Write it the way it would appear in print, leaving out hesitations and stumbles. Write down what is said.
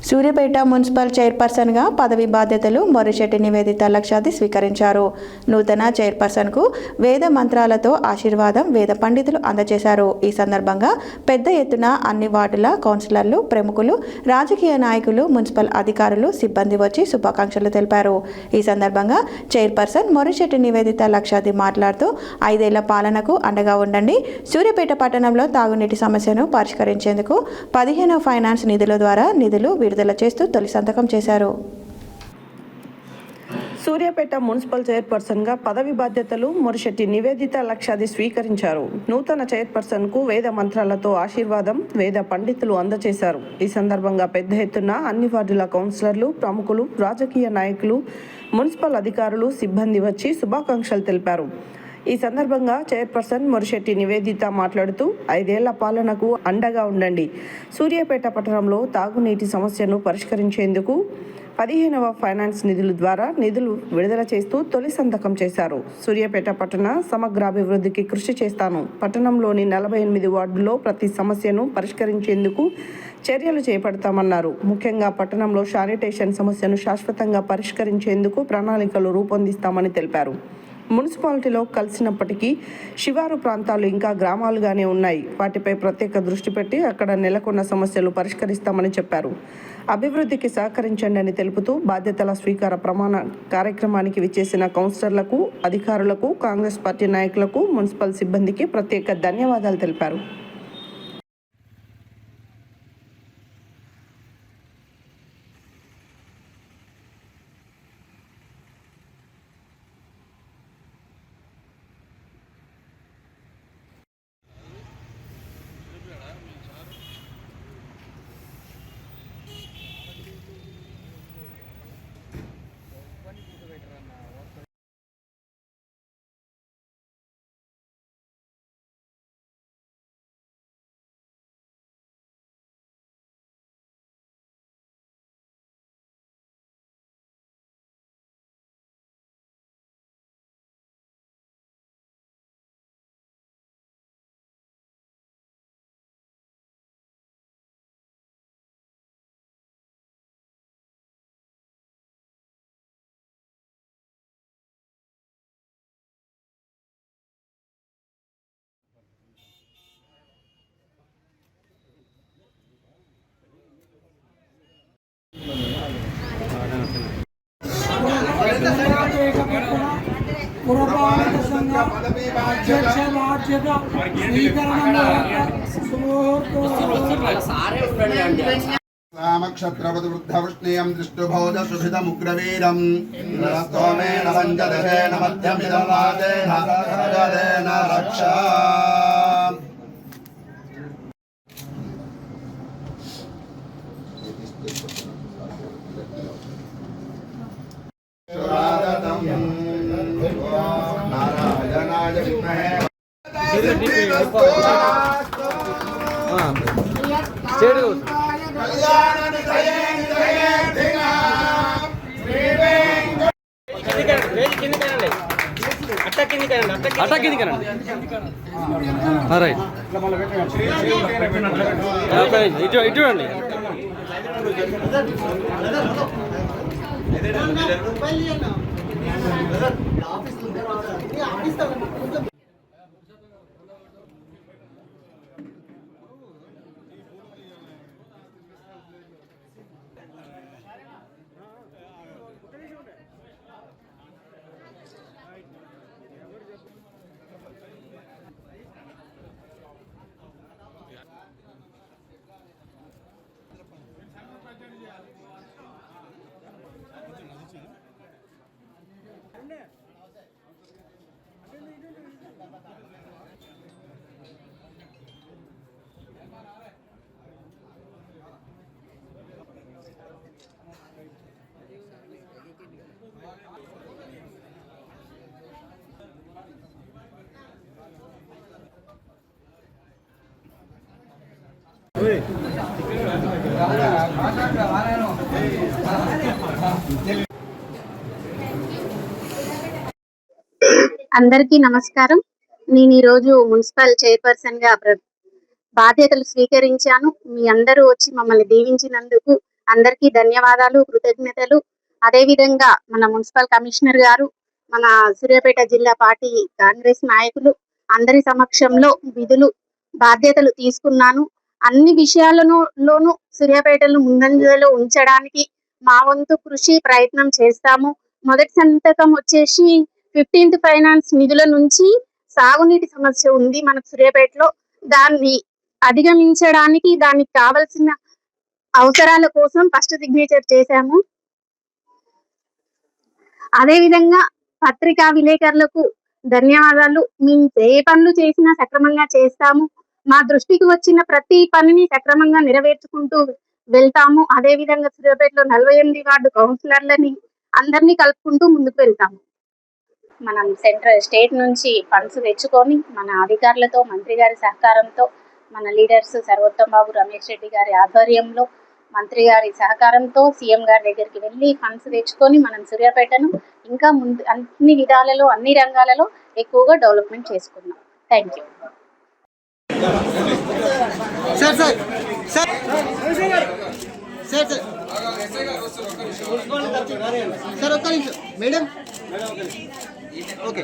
Suryapet municipal చైర్పర్సన్గా పదవి బాధ్యతలు మొర్రిశెట్టి నివేదిత లక్షాది స్వీకరించారు. నూతన చైర్పర్సన్కు వేద మంత్రాలతో ఆశీర్వాదం వేద పండితులు అందజేశారు. ఈ సందర్భంగా పెద్ద ఎత్తున అన్ని వార్డుల కౌన్సిలర్లు, ప్రముఖులు, రాజకీయ నాయకులు, మున్సిపల్ అధికారులు, సిబ్బంది వచ్చి శుభాకాంక్షలు తెలిపారు. ఈ సందర్భంగా చైర్పర్సన్ మొర్రిశెట్టి నివేదిత లక్షాది మాట్లాడుతూ 5 ఏళ్ల పాలనకు అండగా ఉండండి. సూర్యాపేట పట్టణంలో తాగునీటి సమస్యను పరిష్కరించేందుకు 15వ ఫైనాన్స్ నిధుల ద్వారా నిధులు విడుదల చేస్తూ తొలి సంతకం చేశారు. సూర్యాపేట మున్సిపల్ చైర్పర్సన్గా పదవి బాధ్యతలు మొర్రిశెట్టి నివేదిత లక్షాది స్వీకరించారు. నూతన చైర్పర్సన్కు వేద మంత్రాలతో ఆశీర్వాదం వేద పండితులు అందజేశారు. ఈ సందర్భంగా పెద్ద ఎత్తున అన్ని వార్డుల కౌన్సిలర్లు, ప్రముఖులు, రాజకీయ నాయకులు, మున్సిపల్ అధికారులు, సిబ్బంది వచ్చి శుభాకాంక్షలు తెలిపారు. ఈ సందర్భంగా చైర్పర్సన్ మొర్రిశెట్టి నివేదిత మాట్లాడుతూ 5 ఏళ్ల పాలనకు అండగా ఉండండి. సూర్యాపేట పట్టణంలో తాగునీటి సమస్యను పరిష్కరించేందుకు 15వ ఫైనాన్స్ నిధుల ద్వారా నిధులు విడుదల చేస్తూ తొలి సంతకం చేశారు. సూర్యాపేట పట్టణ సమగ్రాభివృద్ధికి కృషి చేస్తాను. పట్టణంలోని 48 వార్డుల్లో ప్రతి సమస్యను పరిష్కరించేందుకు చర్యలు చేపడతామన్నారు. ముఖ్యంగా పట్టణంలో శానిటేషన్ సమస్యను శాశ్వతంగా పరిష్కరించేందుకు ప్రణాళికలు రూపొందిస్తామని తెలిపారు. మున్సిపాలిటీలో కలిసినప్పటికీ శివారు ప్రాంతాలు ఇంకా గ్రామాలుగానే ఉన్నాయి. వాటిపై ప్రత్యేక దృష్టి పెట్టి అక్కడ నెలకొన్న సమస్యలు పరిష్కరిస్తామని చెప్పారు. అభివృద్ధికి సహకరించండి అని తెలుపుతూ బాధ్యతల స్వీకార ప్రమాణ కార్యక్రమానికి విచ్చేసిన కౌన్సిలర్లకు, అధికారులకు, కాంగ్రెస్ పార్టీ నాయకులకు, మున్సిపల్ సిబ్బందికి ప్రత్యేక ధన్యవాదాలు తెలిపారు. పురపాలక సంఘ అధ్యక్ష బాధ్యత రామక్షత్రవృద్ధవృష్ణీయం దృష్టుభోజ సుభితముగ్రవీరం స్తోమేన పంచదశేన మధ్యమిదవాదేన ఖగదేన రక్షా నారాయణాయ విద్మహే ఇటువంటి అందరికీ నమస్కారం. నేను ఈరోజు మున్సిపల్ చైర్పర్సన్ గా బాధ్యతలు స్వీకరించాను. మీ అందరూ వచ్చి మమ్మల్ని దీవించినందుకు అందరికీ ధన్యవాదాలు, కృతజ్ఞతలు. అదేవిధంగా మన మున్సిపల్ కమిషనర్ గారు, మన సూర్యాపేట జిల్లా పార్టీ కాంగ్రెస్ నాయకులు అందరి సమక్షంలో విధులు బాధ్యతలు తీసుకున్నాను. అన్ని విషయాలలోనూ సూర్యాపేటను ముందంజలో ఉంచడానికి మా వంతు కృషి ప్రయత్నం చేస్తాము. మొదటి సంతకం వచ్చేసి 15th ఫైనాన్స్ నిధుల నుంచి సాగునీటి సమస్య ఉంది మన సూర్యాపేటలో. దాన్ని అధిగమించడానికి దానికి కావలసిన అవసరాల కోసం ఫస్ట్ సిగ్నేచర్ చేశాము. అదేవిధంగా పత్రికా విలేకరులకు ధన్యవాదాలు. మేము ఏ పనులు చేసినా సక్రమంగా చేస్తాము. మా దృష్టికి వచ్చిన ప్రతి పనిని సక్రమంగా నెరవేర్చుకుంటూ వెళ్తాము. అదేవిధంగా సూర్యాపేటలో 48 వార్డు కౌన్సిలర్లని అందరినీ కలుపుకుంటూ ముందుకు వెళ్తాము. మనం స్టేట్ నుంచి ఫండ్స్ తెచ్చుకొని మన అధికారులతో, మంత్రి గారి సహకారంతో, మన లీడర్స్ సర్వోత్తమ్ బాబు, రమేష్ రెడ్డి గారి ఆధ్వర్యంలో, మంత్రి గారి సహకారంతో సీఎం గారి దగ్గరికి వెళ్ళి ఫండ్స్ తెచ్చుకొని మనం సూర్యాపేటను ఇంకా ముందు అన్ని విధాలలో, అన్ని రంగాలలో ఎక్కువగా డెవలప్మెంట్ చేసుకున్నాం. Thank you. Madam okay.